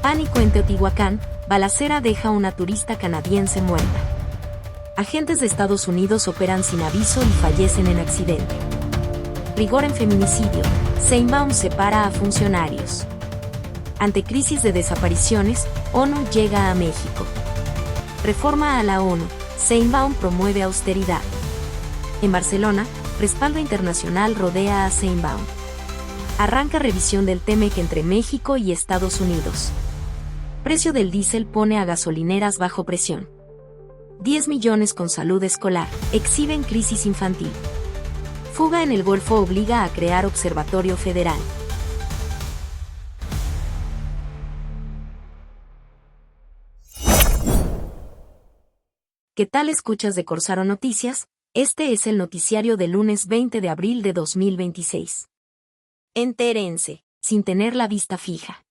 Pánico en Teotihuacán, balacera deja a una turista canadiense muerta. Agentes de Estados Unidos operan sin aviso y fallecen en accidente. Rigor en feminicidio, Sheinbaum separa a funcionarios. Ante crisis de desapariciones, ONU llega a México. Reforma a la ONU, Sheinbaum promueve austeridad. En Barcelona, respaldo internacional rodea a Sheinbaum. Arranca revisión del TEMEC entre México y Estados Unidos. Precio del diésel pone a gasolineras bajo presión. 10 millones con salud escolar, exhiben crisis infantil. Fuga en el Golfo obliga a crear observatorio federal. ¿Qué tal escuchas de Corsaro Noticias? Este es el noticiario del lunes 20 de abril de 2026. Entérense, sin tener la vista fija.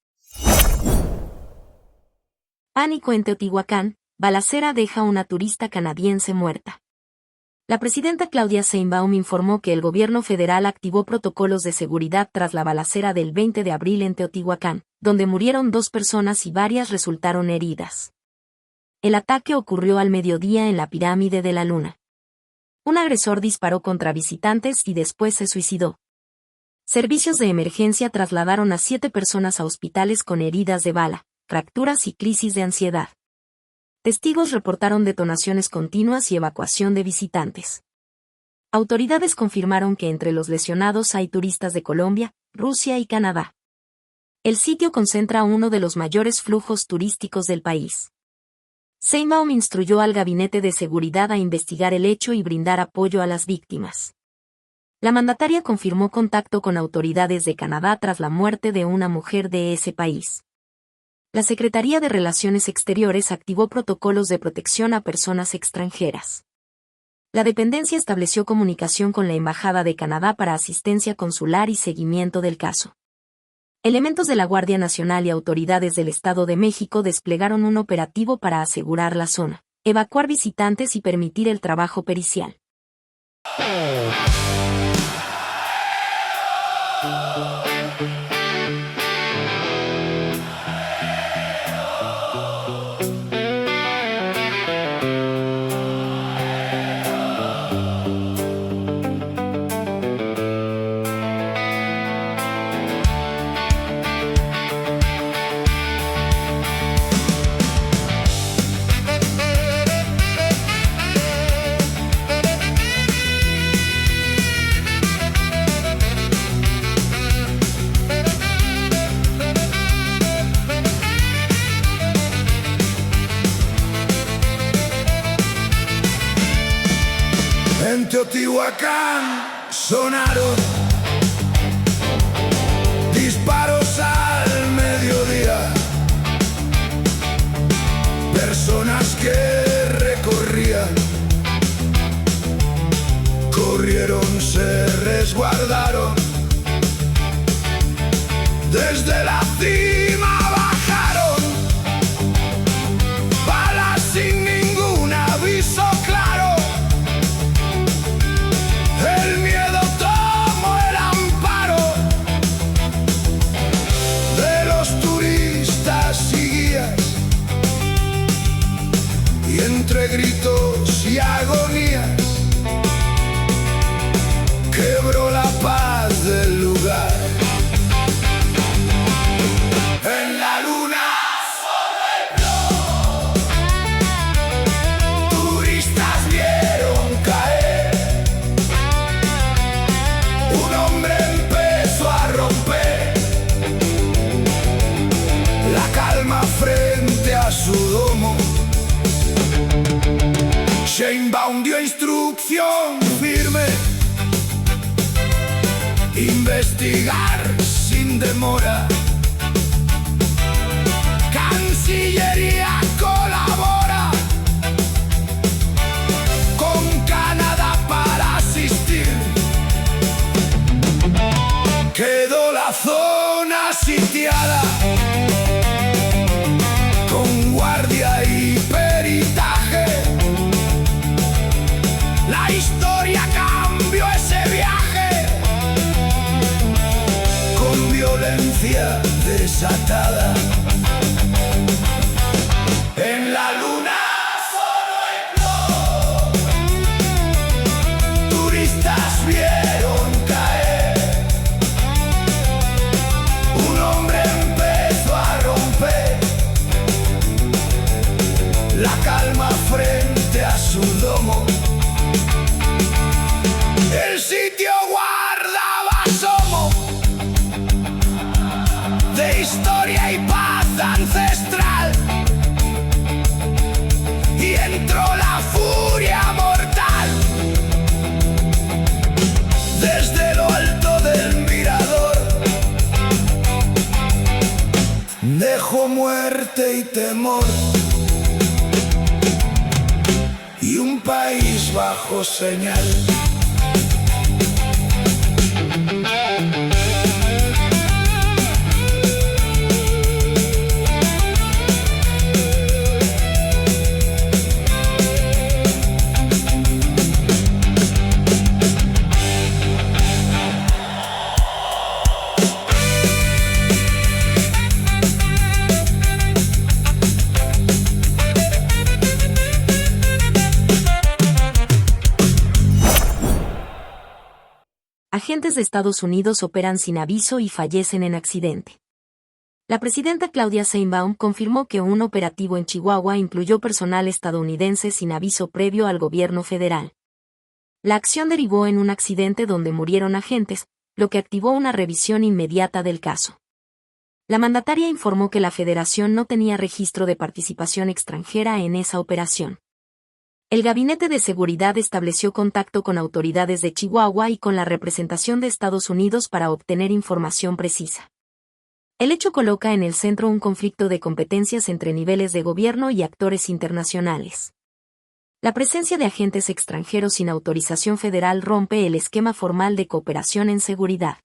Pánico en Teotihuacán, balacera deja a una turista canadiense muerta. La presidenta Claudia Sheinbaum informó que el gobierno federal activó protocolos de seguridad tras la balacera del 20 de abril en Teotihuacán, donde murieron 2 personas y varias resultaron heridas. El ataque ocurrió al mediodía en la Pirámide de la Luna. Un agresor disparó contra visitantes y después se suicidó. Servicios de emergencia trasladaron a 7 personas a hospitales con heridas de bala, fracturas y crisis de ansiedad. Testigos reportaron detonaciones continuas y evacuación de visitantes. Autoridades confirmaron que entre los lesionados hay turistas de Colombia, Rusia y Canadá. El sitio concentra uno de los mayores flujos turísticos del país. Sheinbaum instruyó al Gabinete de Seguridad a investigar el hecho y brindar apoyo a las víctimas. La mandataria confirmó contacto con autoridades de Canadá tras la muerte de una mujer de ese país. La Secretaría de Relaciones Exteriores activó protocolos de protección a personas extranjeras. La dependencia estableció comunicación con la Embajada de Canadá para asistencia consular y seguimiento del caso. Elementos de la Guardia Nacional y autoridades del Estado de México desplegaron un operativo para asegurar la zona, evacuar visitantes y permitir el trabajo pericial. En Teotihuacán sonaron disparos al mediodía. Personas que recorrían, corrieron, se resguardaron. Desde la cima bajaron balas sin ningún aviso claro. El miedo tomó el amparo de los turistas y guías, y entre gritos y agonías quebró la paz del lugar. En la luna turistas vieron caer. Un hombre empezó a romper la calma frente a su domo. Sheinbaum dio instrucción firme: investigar sin demora. Cancillería colabora con Canadá para asistir. Quedó la zona sitiada con guardia y peritaje. La historia cambió ese viaje con violencia desatada. El sitio guardaba asomo de historia y paz ancestral, y entró la furia mortal desde lo alto del mirador. Dejó muerte y temor y un país bajo señal. Agentes de Estados Unidos operan sin aviso y fallecen en accidente. La presidenta Claudia Sheinbaum confirmó que un operativo en Chihuahua incluyó personal estadounidense sin aviso previo al gobierno federal. La acción derivó en un accidente donde murieron agentes, lo que activó una revisión inmediata del caso. La mandataria informó que la Federación no tenía registro de participación extranjera en esa operación. El Gabinete de Seguridad estableció contacto con autoridades de Chihuahua y con la representación de Estados Unidos para obtener información precisa. El hecho coloca en el centro un conflicto de competencias entre niveles de gobierno y actores internacionales. La presencia de agentes extranjeros sin autorización federal rompe el esquema formal de cooperación en seguridad.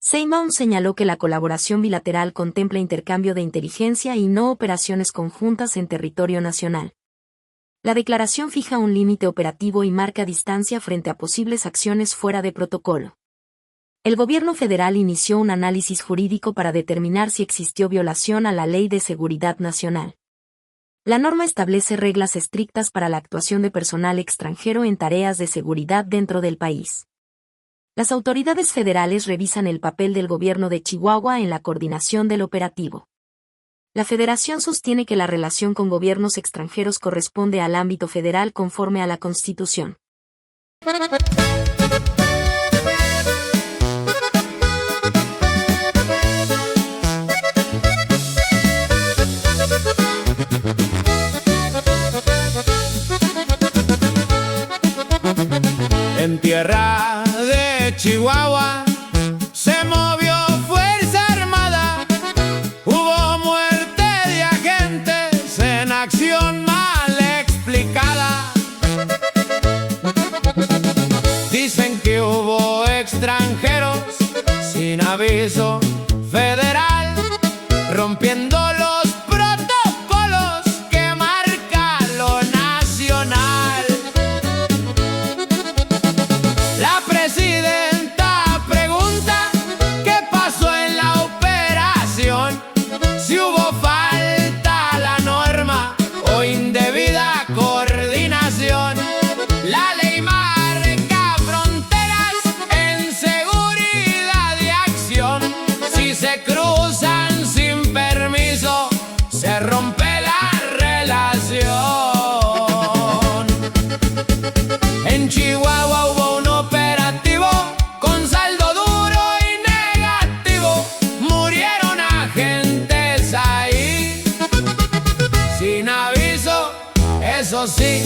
Sheinbaum señaló que la colaboración bilateral contempla intercambio de inteligencia y no operaciones conjuntas en territorio nacional. La declaración fija un límite operativo y marca distancia frente a posibles acciones fuera de protocolo. El gobierno federal inició un análisis jurídico para determinar si existió violación a la Ley de Seguridad Nacional. La norma establece reglas estrictas para la actuación de personal extranjero en tareas de seguridad dentro del país. Las autoridades federales revisan el papel del gobierno de Chihuahua en la coordinación del operativo. La Federación sostiene que la relación con gobiernos extranjeros corresponde al ámbito federal conforme a la Constitución. En tierra de Chihuahua se movió Fuerza Armada. Hubo muerte de agentes en acción mal explicada. Dicen que hubo extranjeros sin aviso federal, rompiendo los protocolos que marca lo nacional. La presidenta pregunta qué pasó en la operación, si hubo falta a la norma o indebida coordinación. La ley marca fronteras en seguridad y acción. Si se cruzan sin permiso, se rompe la relación. En Chihuahua hubo un operativo con saldo duro y negativo. Murieron agentes ahí sin aviso, eso sí.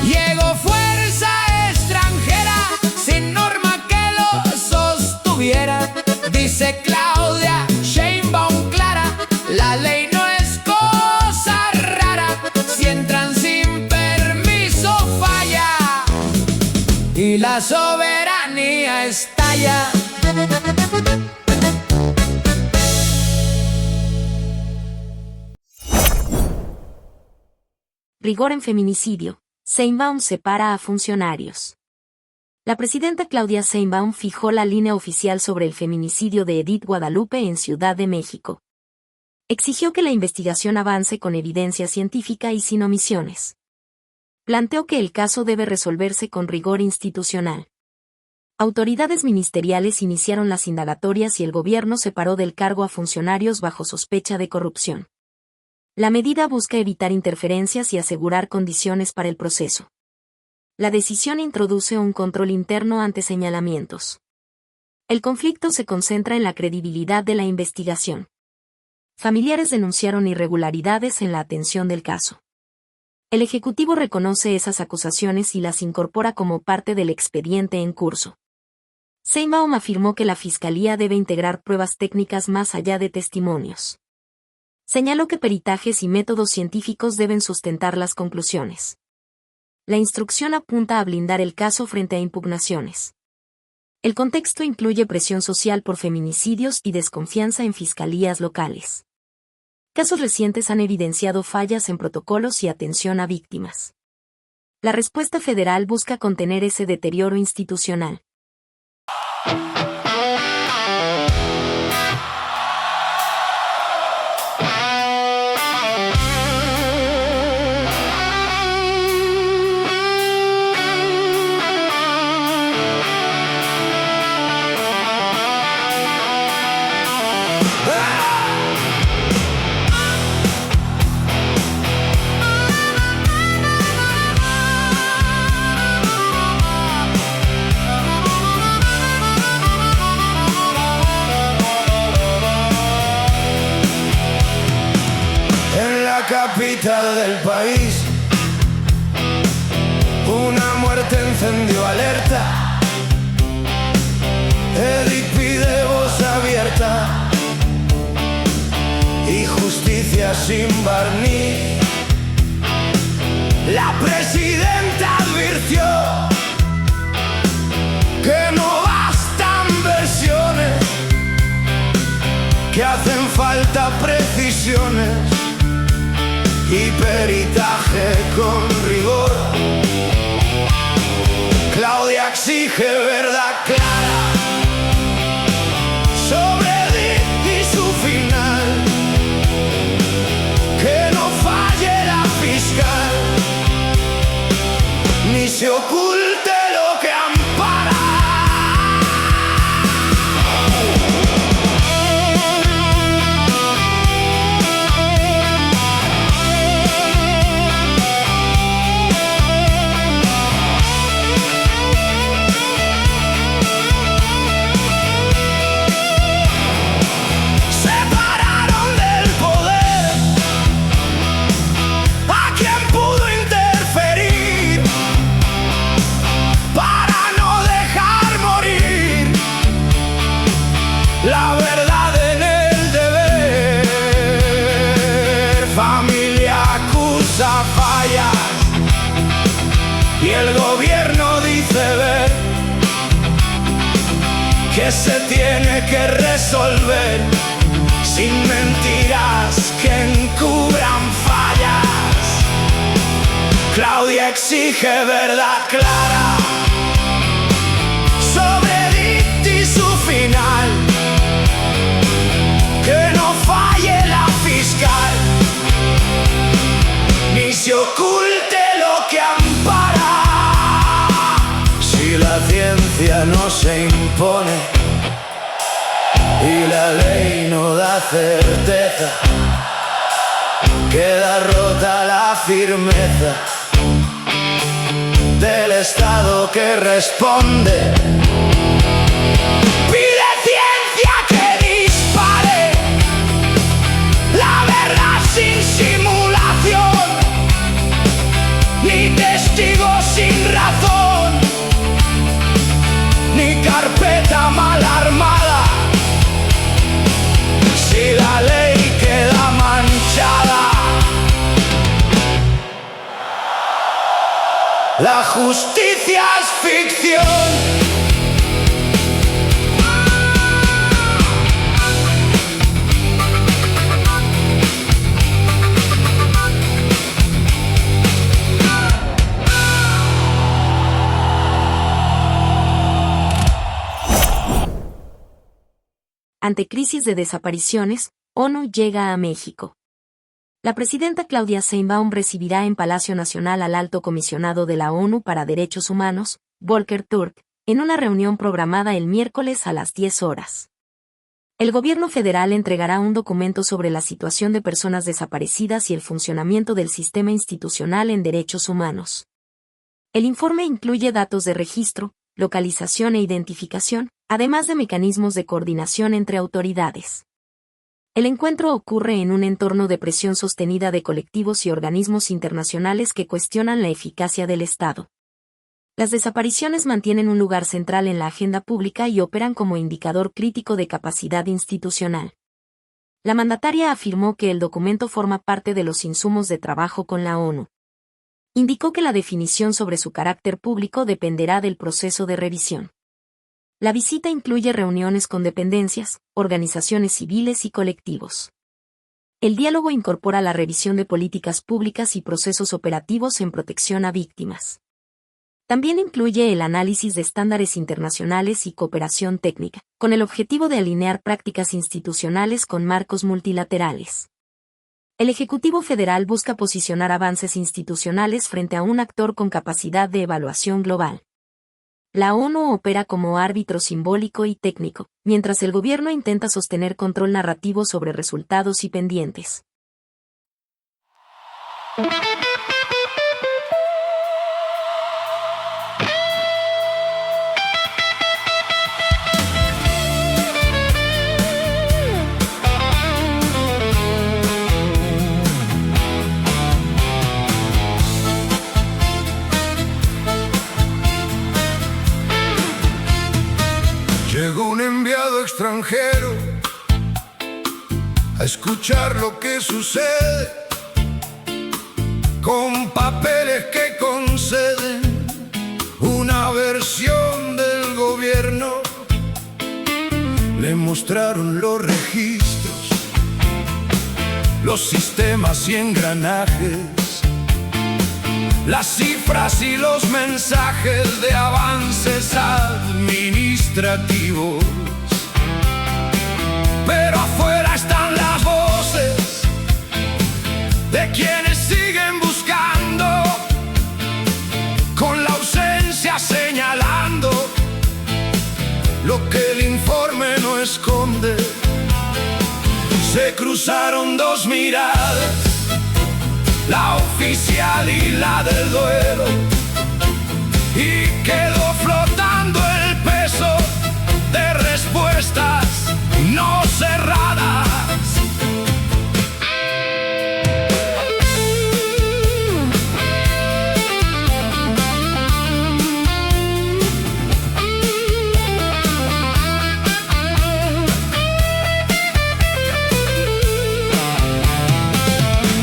Llegó fuerza extranjera sin norma que lo sostuviera. Dice Claudia Sheinbaum clara, la ley no es cosa rara. Si entran sin permiso falla y la soberanía estalla. Rigor en feminicidio. Sheinbaum separa a funcionarios. La presidenta Claudia Sheinbaum fijó la línea oficial sobre el feminicidio de Edith Guadalupe en Ciudad de México. Exigió que la investigación avance con evidencia científica y sin omisiones. Planteó que el caso debe resolverse con rigor institucional. Autoridades ministeriales iniciaron las indagatorias y el gobierno separó del cargo a funcionarios bajo sospecha de corrupción. La medida busca evitar interferencias y asegurar condiciones para el proceso. La decisión introduce un control interno ante señalamientos. El conflicto se concentra en la credibilidad de la investigación. Familiares denunciaron irregularidades en la atención del caso. El Ejecutivo reconoce esas acusaciones y las incorpora como parte del expediente en curso. Sheinbaum afirmó que la Fiscalía debe integrar pruebas técnicas más allá de testimonios. Señaló que peritajes y métodos científicos deben sustentar las conclusiones. La instrucción apunta a blindar el caso frente a impugnaciones. El contexto incluye presión social por feminicidios y desconfianza en fiscalías locales. Casos recientes han evidenciado fallas en protocolos y atención a víctimas. La respuesta federal busca contener ese deterioro institucional. Capital del país, una muerte encendió alerta. Edith pide voz abierta y justicia sin barniz. La presidenta advirtió que no bastan versiones, que hacen falta precisiones y peritaje con rigor. Claudia exige verdad clara sobre Edith y su final, que no falle la fiscal, ni se oculte lo que ampara. La verdad en el deber, familia acusa fallas y el gobierno dice ver que se tiene que resolver sin mentiras que encubran fallas. Claudia exige verdad clara sobre Edith y su final, que no falle la fiscal, ni se oculte lo que ampara. Si la ciencia no se impone y la ley no da certeza, queda rota la firmeza del Estado que responde. Sin simulación, ni testigos sin razón, ni carpeta mal armada. Si la ley queda manchada, la justicia es ficción. Ante crisis de desapariciones, ONU llega a México. La presidenta Claudia Sheinbaum recibirá en Palacio Nacional al Alto Comisionado de la ONU para Derechos Humanos, Volker Turk, en una reunión programada el miércoles a las 10 horas. El gobierno federal entregará un documento sobre la situación de personas desaparecidas y el funcionamiento del sistema institucional en derechos humanos. El informe incluye datos de registro, localización e identificación, además de mecanismos de coordinación entre autoridades. El encuentro ocurre en un entorno de presión sostenida de colectivos y organismos internacionales que cuestionan la eficacia del Estado. Las desapariciones mantienen un lugar central en la agenda pública y operan como indicador crítico de capacidad institucional. La mandataria afirmó que el documento forma parte de los insumos de trabajo con la ONU. Indicó que la definición sobre su carácter público dependerá del proceso de revisión. La visita incluye reuniones con dependencias, organizaciones civiles y colectivos. El diálogo incorpora la revisión de políticas públicas y procesos operativos en protección a víctimas. También incluye el análisis de estándares internacionales y cooperación técnica, con el objetivo de alinear prácticas institucionales con marcos multilaterales. El Ejecutivo Federal busca posicionar avances institucionales frente a un actor con capacidad de evaluación global. La ONU opera como árbitro simbólico y técnico, mientras el gobierno intenta sostener control narrativo sobre resultados y pendientes. Llegó un enviado extranjero a escuchar lo que sucede, con papeles que conceden una versión del gobierno. Le mostraron los registros, los sistemas y engranajes, las cifras y los mensajes de avances administrativos. Pero afuera están las voces de quienes siguen buscando, con la ausencia señalando lo que el informe no esconde. Se cruzaron dos miradas, la oficial y la del duelo, y quedó flotando el peso de respuestas no cerradas.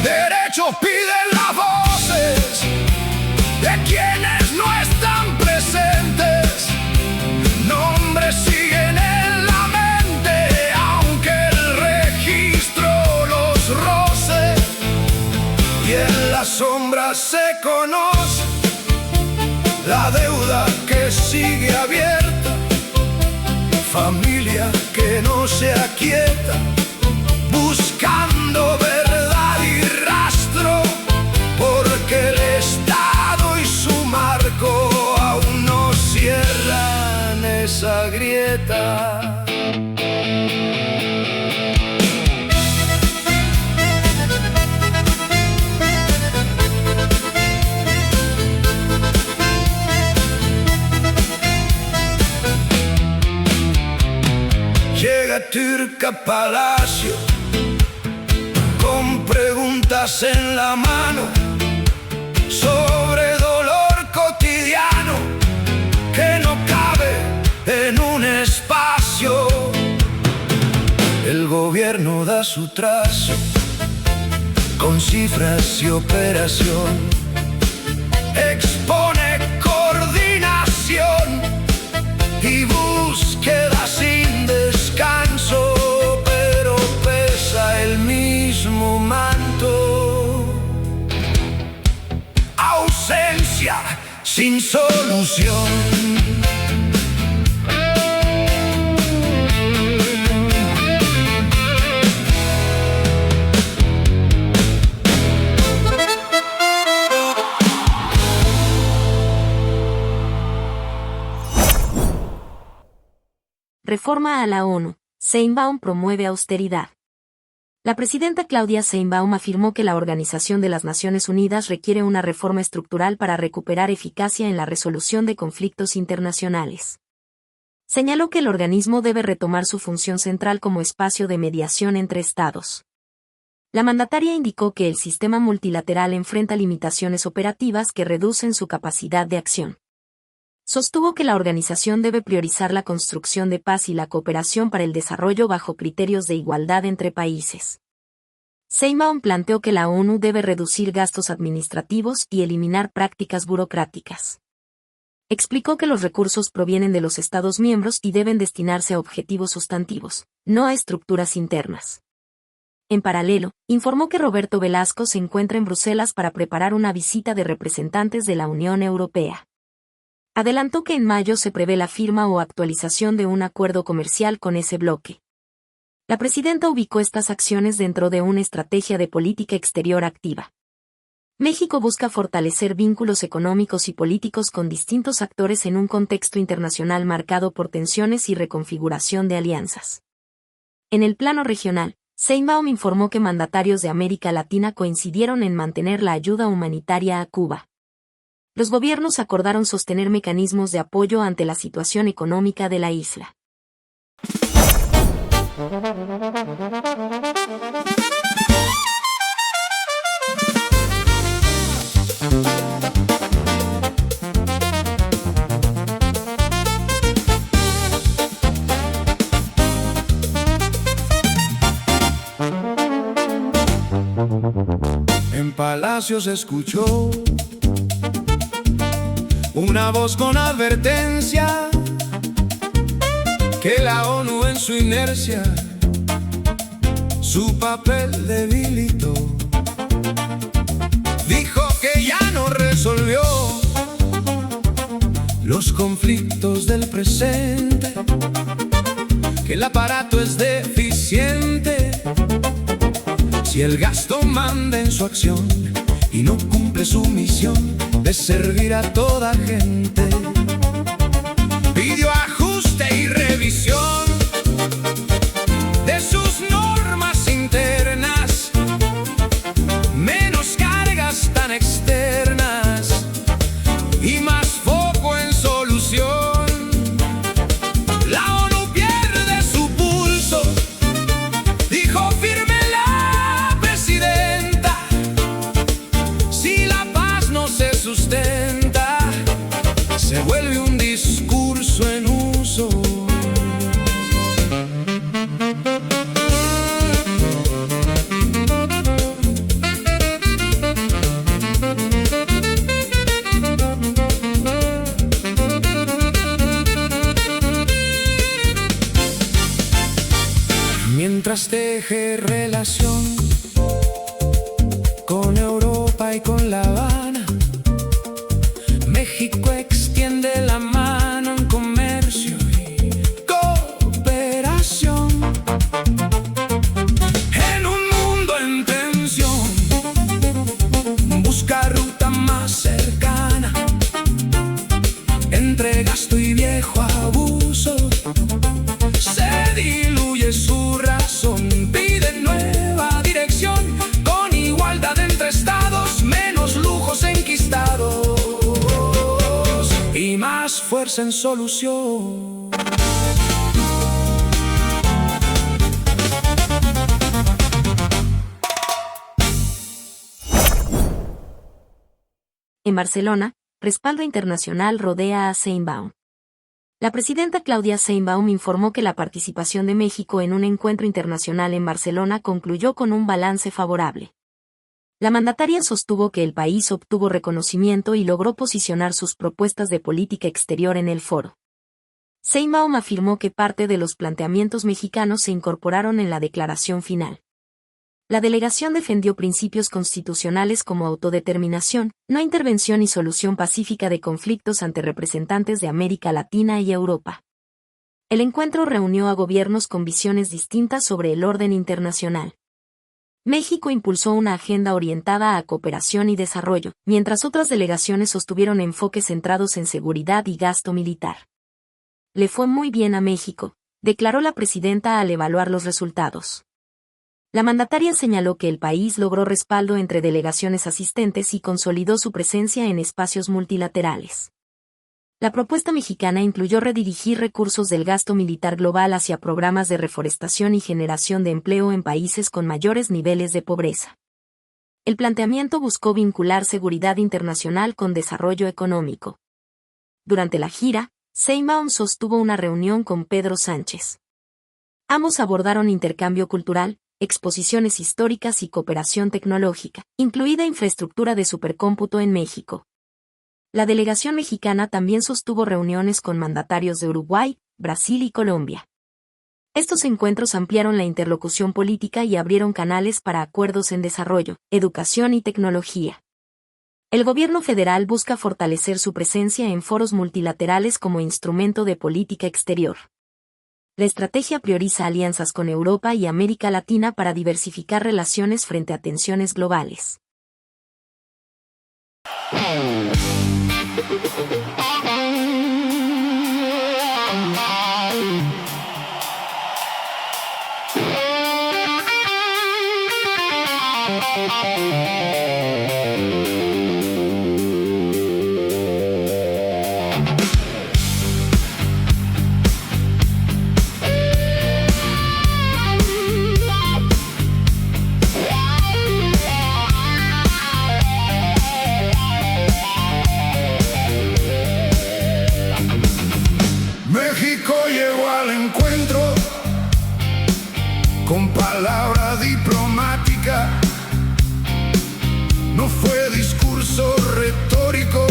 Derechos piden las voces de quienes no están presentes. Nombres siguen en la mente, aunque el registro los roce. Y en las sombras se conoce la deuda que sigue abierta, familia que no se aquieta, buscando verdad y rastro, porque el Estado y su marco aún no cierran esa grieta. Llega Turca Palacio con preguntas en la mano sobre dolor cotidiano que no cabe en un espacio. El gobierno da su trazo con cifras y operación, expone coordinación y búsqueda sin descanso, pero pesa el mismo manto. Ausencia sin solución. Reforma a la ONU. Sheinbaum promueve austeridad. La presidenta Claudia Sheinbaum afirmó que la Organización de las Naciones Unidas requiere una reforma estructural para recuperar eficacia en la resolución de conflictos internacionales. Señaló que el organismo debe retomar su función central como espacio de mediación entre estados. La mandataria indicó que el sistema multilateral enfrenta limitaciones operativas que reducen su capacidad de acción. Sostuvo que la organización debe priorizar la construcción de paz y la cooperación para el desarrollo bajo criterios de igualdad entre países. Sheinbaum planteó que la ONU debe reducir gastos administrativos y eliminar prácticas burocráticas. Explicó que los recursos provienen de los Estados miembros y deben destinarse a objetivos sustantivos, no a estructuras internas. En paralelo, informó que Roberto Velasco se encuentra en Bruselas para preparar una visita de representantes de la Unión Europea. Adelantó que en mayo se prevé la firma o actualización de un acuerdo comercial con ese bloque. La presidenta ubicó estas acciones dentro de una estrategia de política exterior activa. México busca fortalecer vínculos económicos y políticos con distintos actores en un contexto internacional marcado por tensiones y reconfiguración de alianzas. En el plano regional, Sheinbaum informó que mandatarios de América Latina coincidieron en mantener la ayuda humanitaria a Cuba. Los gobiernos acordaron sostener mecanismos de apoyo ante la situación económica de la isla. En Palacio se escuchó una voz con advertencia que la ONU en su inercia su papel debilitó. Dijo que ya no resolvió los conflictos del presente, que el aparato es deficiente si el gasto manda en su acción y no cumple su misión de servir a toda gente. Pidió ajuste y revisión de sus normas internas, menos cargas tan externas y más foco en solución. La ONU pierde su pulso, dijo firme la presidenta. Si la paz no se sustenta, se vuelve un discurso en uso. Mientras teje relación con Europa y con La Habana, México extiende la mano en comercio y cooperación. En un mundo en tensión, busca ruta más cercana entre gasto y viejo abuso. Se diluye su razón, pide nueva dirección, con igualdad entre estados, menos lujos enquistados y más fuerza en solución. En Barcelona, respaldo internacional rodea a Sheinbaum. La presidenta Claudia Sheinbaum informó que la participación de México en un encuentro internacional en Barcelona concluyó con un balance favorable. La mandataria sostuvo que el país obtuvo reconocimiento y logró posicionar sus propuestas de política exterior en el foro. Sheinbaum afirmó que parte de los planteamientos mexicanos se incorporaron en la declaración final. La delegación defendió principios constitucionales como autodeterminación, no intervención y solución pacífica de conflictos ante representantes de América Latina y Europa. El encuentro reunió a gobiernos con visiones distintas sobre el orden internacional. México impulsó una agenda orientada a cooperación y desarrollo, mientras otras delegaciones sostuvieron enfoques centrados en seguridad y gasto militar. Le fue muy bien a México, declaró la presidenta al evaluar los resultados. La mandataria señaló que el país logró respaldo entre delegaciones asistentes y consolidó su presencia en espacios multilaterales. La propuesta mexicana incluyó redirigir recursos del gasto militar global hacia programas de reforestación y generación de empleo en países con mayores niveles de pobreza. El planteamiento buscó vincular seguridad internacional con desarrollo económico. Durante la gira, Sheinbaum sostuvo una reunión con Pedro Sánchez. Ambos abordaron intercambio cultural, exposiciones históricas y cooperación tecnológica, incluida infraestructura de supercómputo en México. La delegación mexicana también sostuvo reuniones con mandatarios de Uruguay, Brasil y Colombia. Estos encuentros ampliaron la interlocución política y abrieron canales para acuerdos en desarrollo, educación y tecnología. El gobierno federal busca fortalecer su presencia en foros multilaterales como instrumento de política exterior. La estrategia prioriza alianzas con Europa y América Latina para diversificar relaciones frente a tensiones globales. México llegó al encuentro con palabra diplomática. No fue discurso retórico,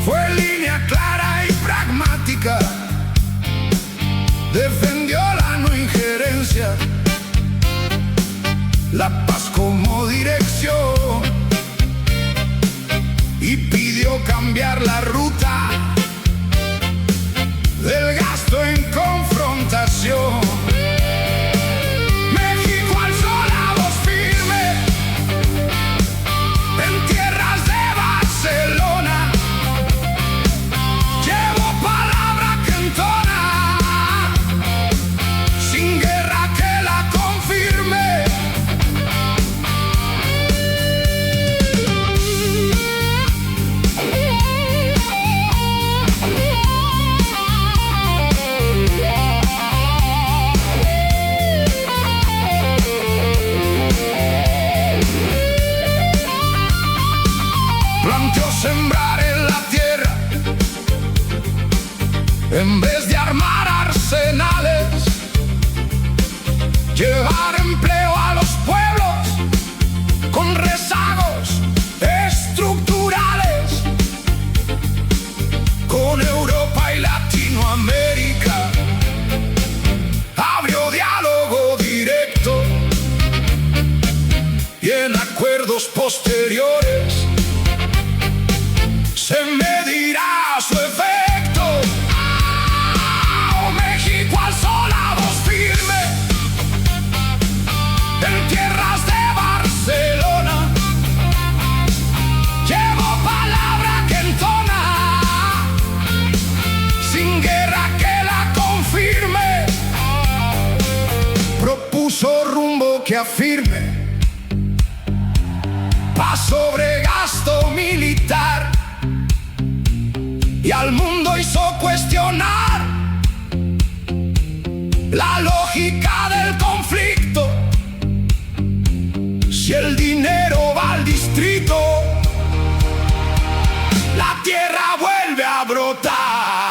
fue línea clara y pragmática. Defendió la no injerencia, la paz como dirección y pidió cambiar la ruta del gasto en confrontación. México alzó la voz firme en tierras de Barcelona. Llevó palabra que entona, sin guerra que la confirme. Planteó sembrar en la tierra en vez de armar arsenales, llevar empleo a los pueblos con rezagos estructurales, con Europa y Latinoamérica. Abrió diálogo directo y en acuerdos posteriores se medirá su efecto. México alzó la voz firme en tierras de Barcelona. Llevó palabra que entona, sin guerra que la confirme. Propuso rumbo que afirme, paz sobre gasto militar, y al mundo hizo cuestionar la lógica del conflicto. Si el dinero va al distrito, la tierra vuelve a brotar.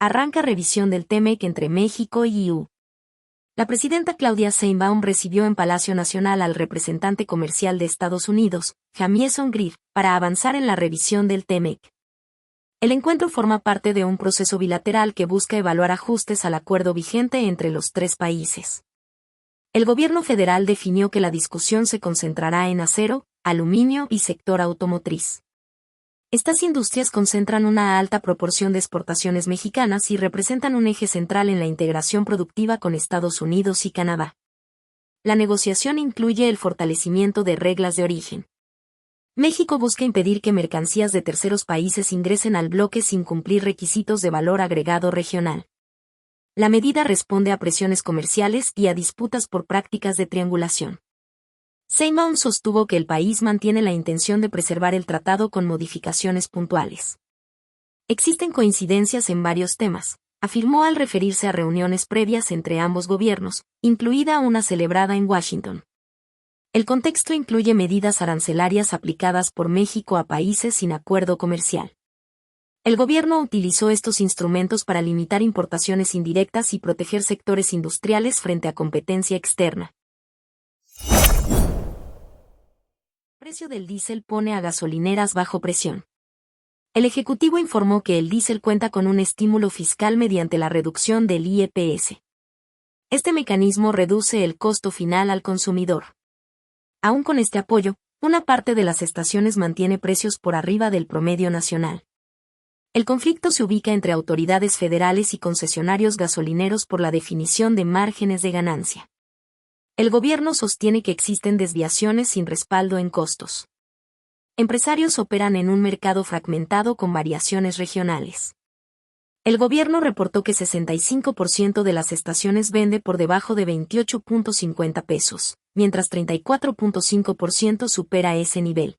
Arranca revisión del TEMEC entre México y EU. La presidenta Claudia Sheinbaum recibió en Palacio Nacional al representante comercial de Estados Unidos, Jamieson Greer, para avanzar en la revisión del TEMEC. El encuentro forma parte de un proceso bilateral que busca evaluar ajustes al acuerdo vigente entre los tres países. El gobierno federal definió que la discusión se concentrará en acero, aluminio y sector automotriz. Estas industrias concentran una alta proporción de exportaciones mexicanas y representan un eje central en la integración productiva con Estados Unidos y Canadá. La negociación incluye el fortalecimiento de reglas de origen. México busca impedir que mercancías de terceros países ingresen al bloque sin cumplir requisitos de valor agregado regional. La medida responde a presiones comerciales y a disputas por prácticas de triangulación. Sheinbaum sostuvo que el país mantiene la intención de preservar el tratado con modificaciones puntuales. Existen coincidencias en varios temas, afirmó al referirse a reuniones previas entre ambos gobiernos, incluida una celebrada en Washington. El contexto incluye medidas arancelarias aplicadas por México a países sin acuerdo comercial. El gobierno utilizó estos instrumentos para limitar importaciones indirectas y proteger sectores industriales frente a competencia externa. El precio del diésel pone a gasolineras bajo presión. El Ejecutivo informó que el diésel cuenta con un estímulo fiscal mediante la reducción del IEPS. Este mecanismo reduce el costo final al consumidor. Aún con este apoyo, una parte de las estaciones mantiene precios por arriba del promedio nacional. El conflicto se ubica entre autoridades federales y concesionarios gasolineros por la definición de márgenes de ganancia. El gobierno sostiene que existen desviaciones sin respaldo en costos. Empresarios operan en un mercado fragmentado con variaciones regionales. El gobierno reportó que 65% de las estaciones vende por debajo de 28.50 pesos, mientras 34.5% supera ese nivel.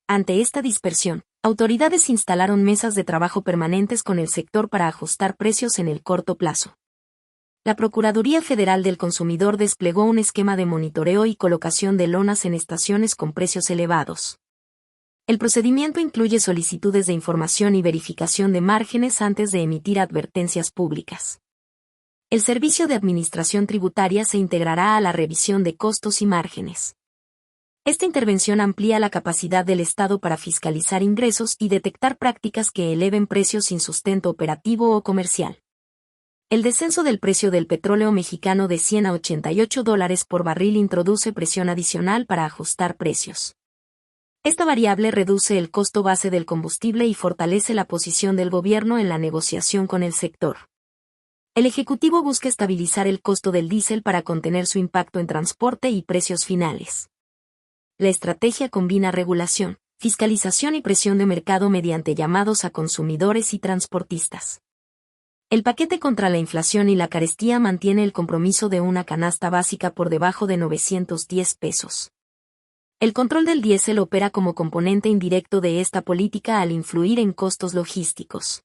Ante esta dispersión, autoridades instalaron mesas de trabajo permanentes con el sector para ajustar precios en el corto plazo. La Procuraduría Federal del Consumidor desplegó un esquema de monitoreo y colocación de lonas en estaciones con precios elevados. El procedimiento incluye solicitudes de información y verificación de márgenes antes de emitir advertencias públicas. El Servicio de Administración Tributaria se integrará a la revisión de costos y márgenes. Esta intervención amplía la capacidad del Estado para fiscalizar ingresos y detectar prácticas que eleven precios sin sustento operativo o comercial. El descenso del precio del petróleo mexicano de $100 a $88 por barril introduce presión adicional para ajustar precios. Esta variable reduce el costo base del combustible y fortalece la posición del gobierno en la negociación con el sector. El Ejecutivo busca estabilizar el costo del diésel para contener su impacto en transporte y precios finales. La estrategia combina regulación, fiscalización y presión de mercado mediante llamados a consumidores y transportistas. El paquete contra la inflación y la carestía mantiene el compromiso de una canasta básica por debajo de 910 pesos. El control del diésel opera como componente indirecto de esta política al influir en costos logísticos.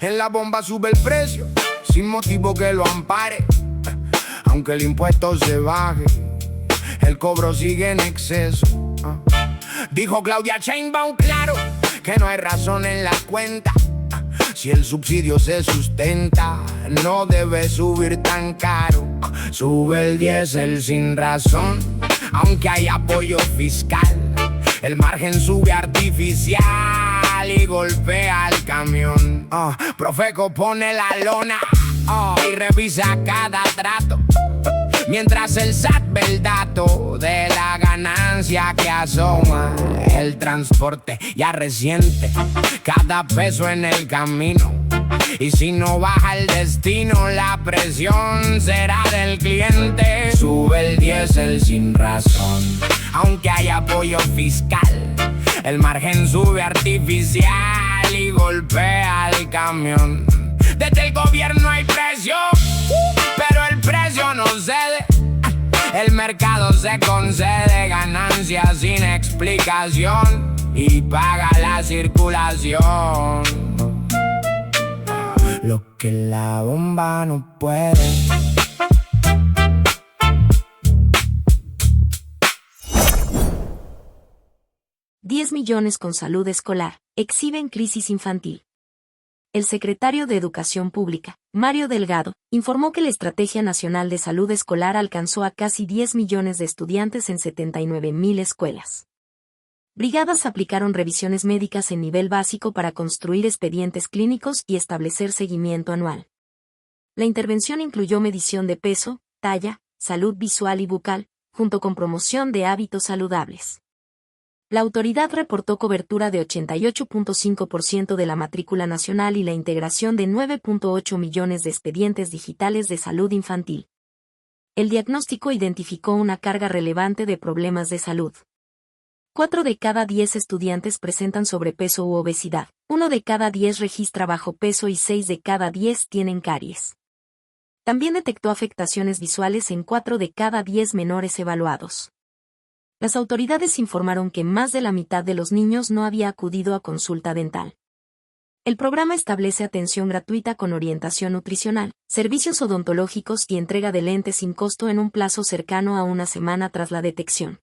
En la bomba sube el precio, sin motivo que lo ampare. Aunque el impuesto se baje, el cobro sigue en exceso. Dijo Claudia Sheinbaum, claro, que no hay razón en la cuenta. Si el subsidio se sustenta, no debe subir tan caro. Sube el diésel sin razón, aunque hay apoyo fiscal. El margen sube artificial y golpea al camión. Profeco pone la lona y revisa cada trato, mientras el SAT ve el dato de la ganancia que asoma. El transporte ya resiente cada peso en el camino, y si no baja el destino, la presión será del cliente. Sube el diésel sin razón, aunque hay apoyo fiscal. El margen sube artificial y golpea al camión. Desde el gobierno hay presión, pero el precio no cede. El mercado se concede ganancias sin explicación y paga la circulación. Lo que la bomba no puede. 10 millones con salud escolar, exhiben crisis infantil. El secretario de Educación Pública, Mario Delgado, informó que la Estrategia Nacional de Salud Escolar alcanzó a casi 10 millones de estudiantes en 79,000 escuelas. Brigadas aplicaron revisiones médicas en nivel básico para construir expedientes clínicos y establecer seguimiento anual. La intervención incluyó medición de peso, talla, salud visual y bucal, junto con promoción de hábitos saludables. La autoridad reportó cobertura de 88.5% de la matrícula nacional y la integración de 9.8 millones de expedientes digitales de salud infantil. El diagnóstico identificó una carga relevante de problemas de salud. 4 de cada 10 estudiantes presentan sobrepeso u obesidad, 1 de cada 10 registra bajo peso y 6 de cada 10 tienen caries. También detectó afectaciones visuales en 4 de cada 10 menores evaluados. Las autoridades informaron que más de la mitad de los niños no había acudido a consulta dental. El programa establece atención gratuita con orientación nutricional, servicios odontológicos y entrega de lentes sin costo en un plazo cercano a una semana tras la detección.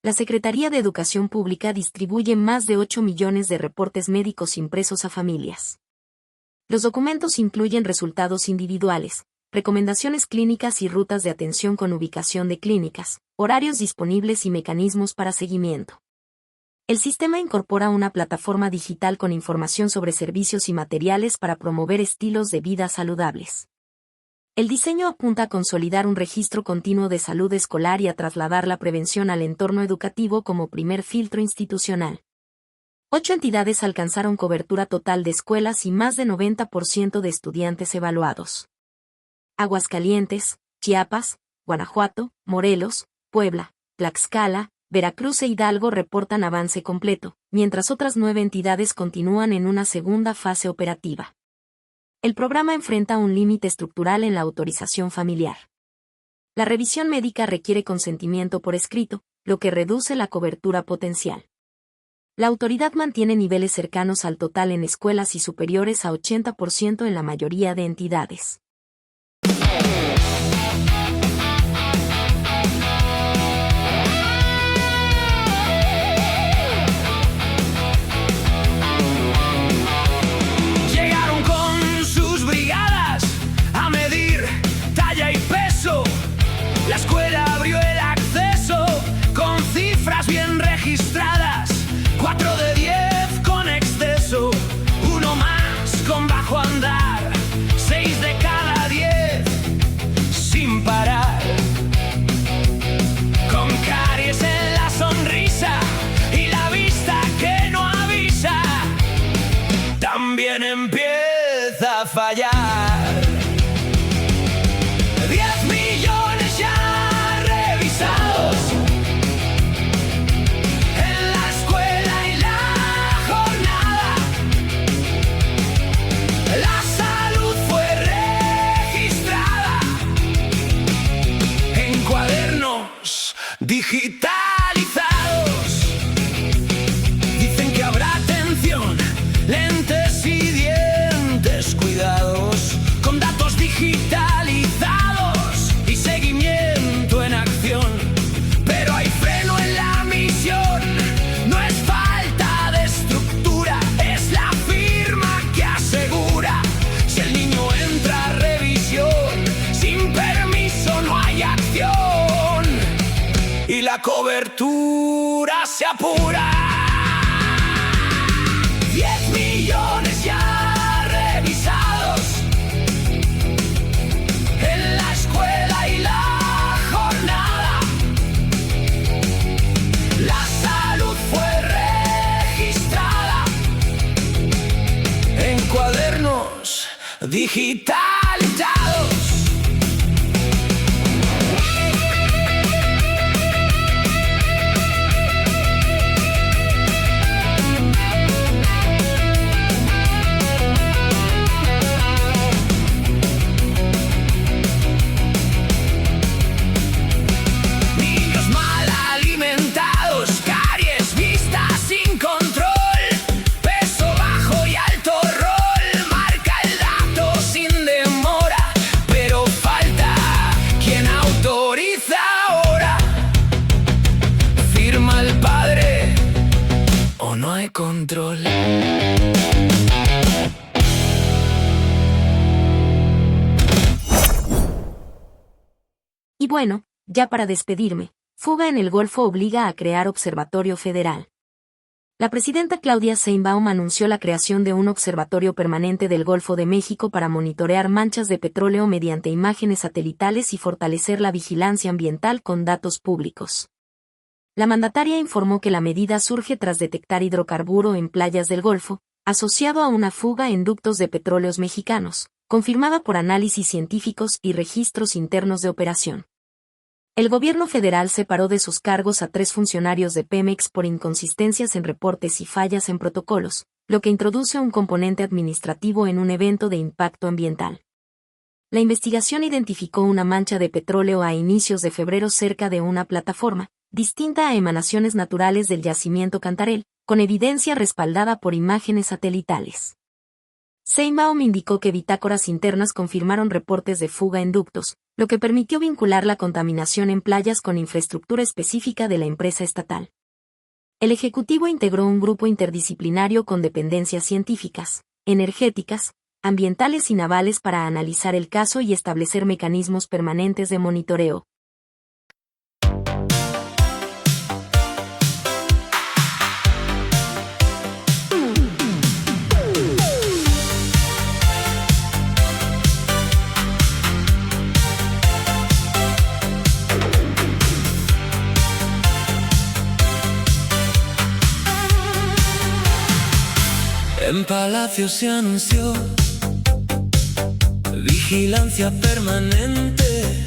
La Secretaría de Educación Pública distribuye más de 8 millones de reportes médicos impresos a familias. Los documentos incluyen resultados individuales, recomendaciones clínicas y rutas de atención con ubicación de clínicas, horarios disponibles y mecanismos para seguimiento. El sistema incorpora una plataforma digital con información sobre servicios y materiales para promover estilos de vida saludables. El diseño apunta a consolidar un registro continuo de salud escolar y a trasladar la prevención al entorno educativo como primer filtro institucional. 8 entidades alcanzaron cobertura total de escuelas y más de 90% de estudiantes evaluados. Aguascalientes, Chiapas, Guanajuato, Morelos, Puebla, Tlaxcala, Veracruz e Hidalgo reportan avance completo, mientras otras 9 entidades continúan en una segunda fase operativa. El programa enfrenta un límite estructural en la autorización familiar. La revisión médica requiere consentimiento por escrito, lo que reduce la cobertura potencial. La autoridad mantiene niveles cercanos al total en escuelas y superiores a 80% en la mayoría de entidades. La escuela abrió el acceso con cifras bien registradas. 4 de 10 con exceso, 1 más con bajo andar. 6 de cada 10 sin parar. Con caries en la sonrisa y la vista que no avisa. También empieza a fallar. Digitalizados. Dicen que habrá atención, lentes y dientes cuidados, con datos digitalizados y seguimiento en acción. Pero hay freno en la misión, no es falta de estructura, es la firma que asegura. Si el niño entra a revisión, sin permiso no hay acción. Y la cobertura se apura. 10 millones ya revisados en la escuela y la jornada. La salud fue registrada en cuadernos digitalizados. Sin hay control. Y bueno, ya para despedirme, fuga en el Golfo obliga a crear Observatorio Federal. La presidenta Claudia Sheinbaum anunció la creación de un observatorio permanente del Golfo de México para monitorear manchas de petróleo mediante imágenes satelitales y fortalecer la vigilancia ambiental con datos públicos. La mandataria informó que la medida surge tras detectar hidrocarburo en playas del Golfo, asociado a una fuga en ductos de petróleos mexicanos, confirmada por análisis científicos y registros internos de operación. El gobierno federal separó de sus cargos a 3 funcionarios de Pemex por inconsistencias en reportes y fallas en protocolos, lo que introduce un componente administrativo en un evento de impacto ambiental. La investigación identificó una mancha de petróleo a inicios de febrero cerca de una plataforma, distinta a emanaciones naturales del yacimiento Cantarell, con evidencia respaldada por imágenes satelitales. Sheinbaum indicó que bitácoras internas confirmaron reportes de fuga en ductos, lo que permitió vincular la contaminación en playas con infraestructura específica de la empresa estatal. El Ejecutivo integró un grupo interdisciplinario con dependencias científicas, energéticas, ambientales y navales para analizar el caso y establecer mecanismos permanentes de monitoreo. En Palacio se anunció vigilancia permanente,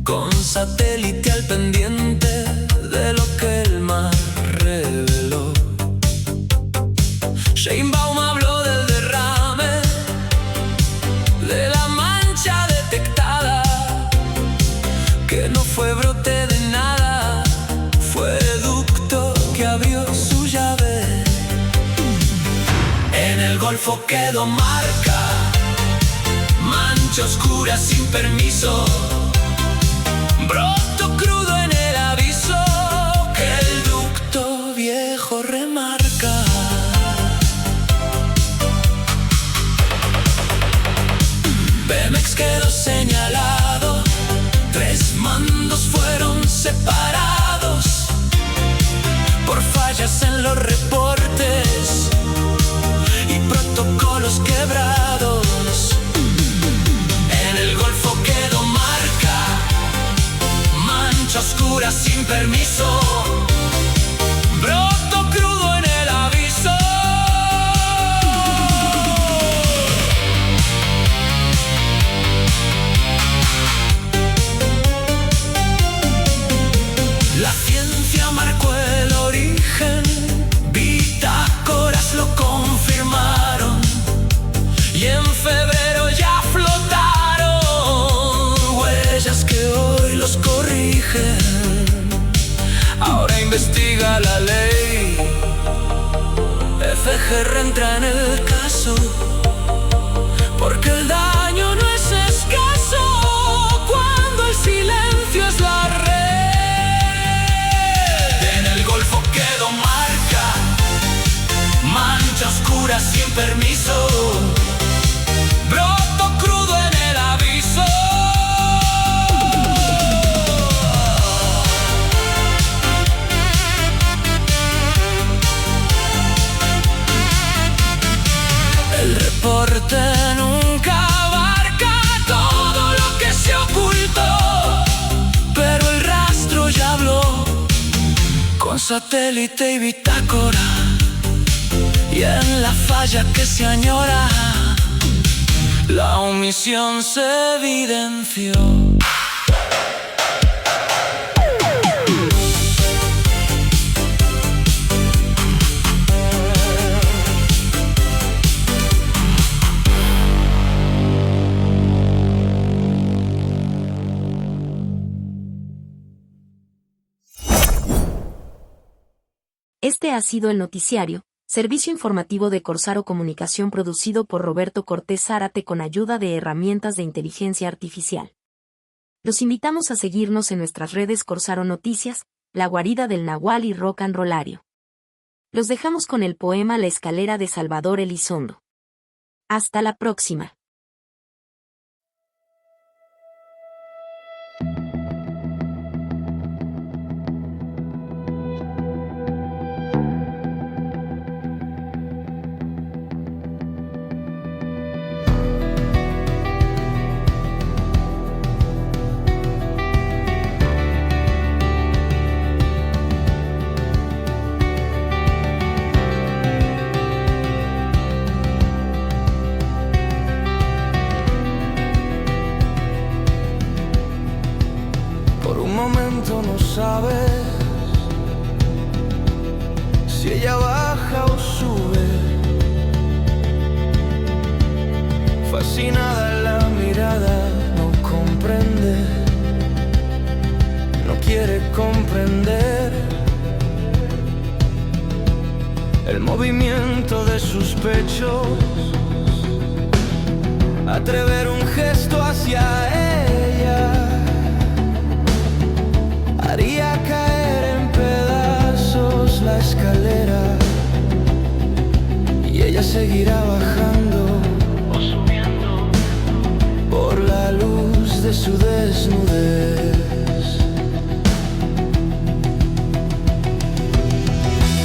con satélite al pendiente de lo que el mar reveló. Sheinbaum habló del derrame, de la mancha detectada, que no fue brote de nada, fue ducto que abrió su llave. En el Golfo quedó marca, mancha oscura sin permiso, broto crudo en el aviso, que el ducto viejo remarca. Pemex quedó señalado, 3 mandos fueron separados por fallas en los reportes y protocolos quebrados. En el Golfo quedó marca, mancha oscura sin permiso, broto crudo en el aviso. La ciencia marcó el origen, bitácoras lo confirmaron, y en febrero ya flotaron huellas que hoy los corrigen. Ahora investiga la ley, FGR entra en el caso, porque el daño no es escaso cuando el silencio es la red. En el Golfo quedó marca, mancha oscura sin permiso, broto crudo en el aviso. El reporte nunca abarca todo lo que se ocultó, pero el rastro ya habló con satélite y bitácora, y en la falla que se añora, la omisión se evidenció. Este ha sido el noticiario, servicio informativo de Corsaro Comunicación producido por Roberto Cortés Zárate con ayuda de herramientas de inteligencia artificial. Los invitamos a seguirnos en nuestras redes Corsaro Noticias, La Guarida del Nahual y Rock and Rollario. Los dejamos con el poema La escalera de Salvador Elizondo. Hasta la próxima. No sabes si ella baja o sube, fascinada la mirada, no comprende, no quiere comprender el movimiento de sus pechos, atrever un gesto hacia ella haría caer en pedazos la escalera y ella seguirá bajando o subiendo por la luz de su desnudez.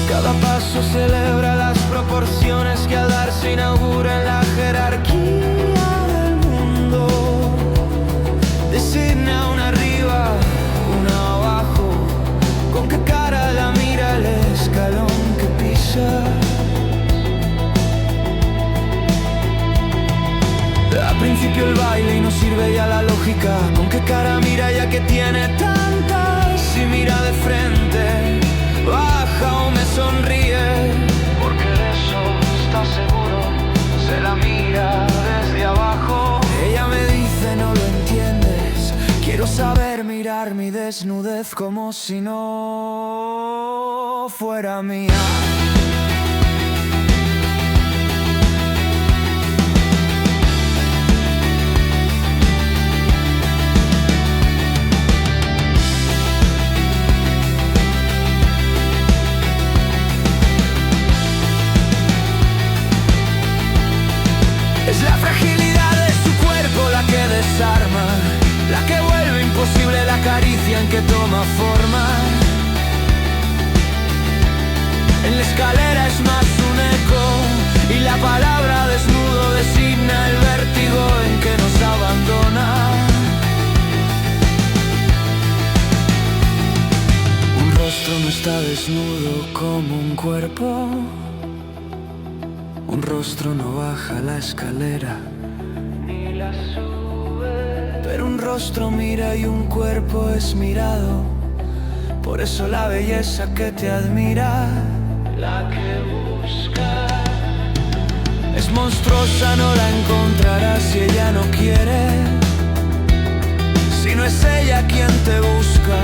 Cada paso celebra las proporciones que al darse inauguran la jerarquía del mundo. Designa una arriba, una abajo, con qué cara la mira el escalón que pisa. Al principio el baile y no sirve ya la lógica, con qué cara mira ya que tiene tantas. Si mira de frente, baja o me sonríe, porque de eso está seguro, se la mira desde abajo. Ella me dice no lo entiendes, quiero saber mirar mi desnudez como si no fuera mía. Es la fragilidad de su cuerpo la que desarma, la que vuelve imposible la caricia en que toma forma. En la escalera es más un eco y la palabra desnudo designa el vértigo en que nos abandona. Un rostro no está desnudo como un cuerpo. Un rostro no baja la escalera ni la sube, pero un rostro mira y un cuerpo es mirado. Por eso la belleza que te admira, la que busca, es monstruosa, no la encontrarás si ella no quiere, si no es ella quien te busca.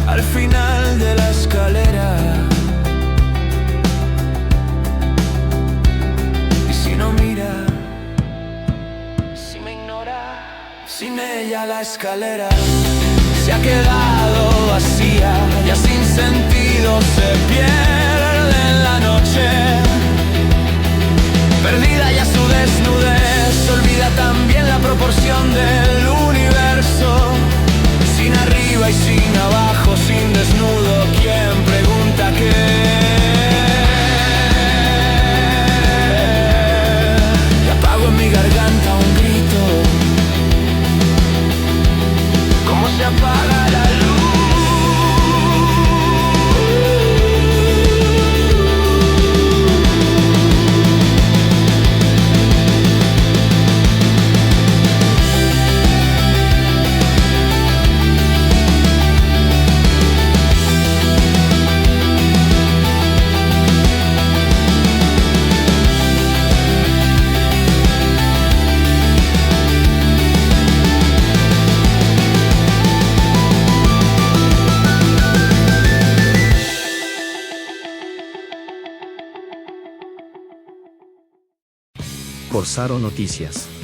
Al final de la escalera, no mira, si me ignora, sin ella la escalera se ha quedado vacía, ya sin sentido se pierde en la noche. Perdida ya su desnudez, olvida también la proporción del universo. Sin arriba y sin abajo, sin desnudo, ¿quién pregunta qué? En mi garganta un grito, cómo se apaga la luz. Corsaro Noticias.